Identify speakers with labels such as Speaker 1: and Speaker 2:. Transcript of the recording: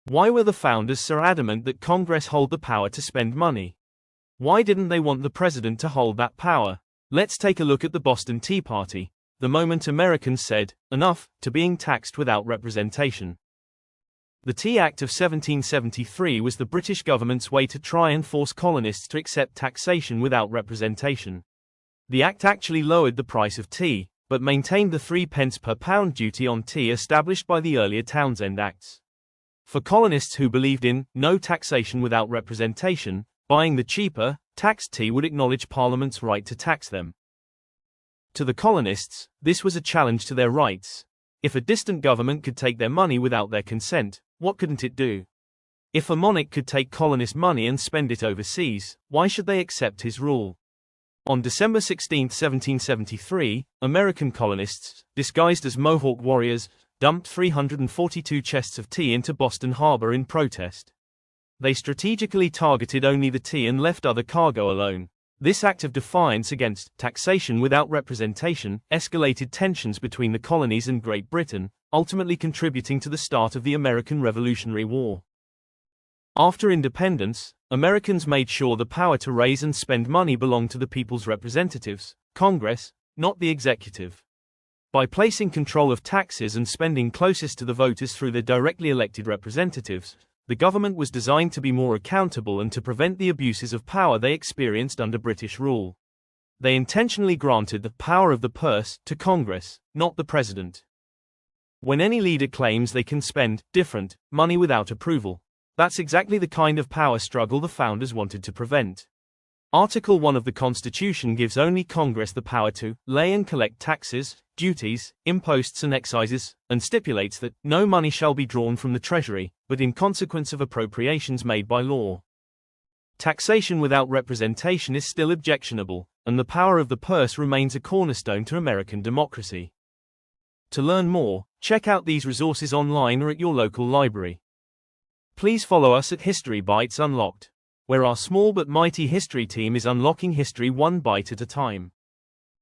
Speaker 1: Why were the founders so adamant that Congress hold the power to spend money? Why didn't they want the president to hold that power? Let's take a look at the Boston Tea Party, the moment Americans said, enough, to being taxed without representation. The Tea Act of 1773 was the British government's way to try and force colonists to accept taxation without representation. The act actually lowered the price of tea, but maintained the 3 pence per pound duty on tea established by the earlier Townshend Acts. For colonists who believed in no taxation without representation, buying the cheaper, taxed tea would acknowledge Parliament's right to tax them. To the colonists, this was a challenge to their rights. If a distant government could take their money without their consent, what couldn't it do? If a monarch could take colonist money and spend it overseas, why should they accept his rule? On December 16, 1773, American colonists, disguised as Mohawk warriors, dumped 342 chests of tea into Boston Harbor in protest. They strategically targeted only the tea and left other cargo alone. This act of defiance against taxation without representation escalated tensions between the colonies and Great Britain, ultimately contributing to the start of the American Revolutionary War. After independence, Americans made sure the power to raise and spend money belonged to the people's representatives, Congress, not the executive. By placing control of taxes and spending closest to the voters through their directly elected representatives, the government was designed to be more accountable and to prevent the abuses of power they experienced under British rule. They intentionally granted the power of the purse to Congress, not the president. When any leader claims they can spend different money without approval, that's exactly the kind of power struggle the founders wanted to prevent. Article 1 of the Constitution gives only Congress the power to lay and collect taxes, duties, imposts and excises, and stipulates that no money shall be drawn from the Treasury, but in consequence of appropriations made by law. Taxation without representation is still objectionable, and the power of the purse remains a cornerstone to American democracy. To learn more, check out these resources online or at your local library. Please follow us at History Bytes Unlocked, where our small but mighty history team is unlocking history one byte at a time.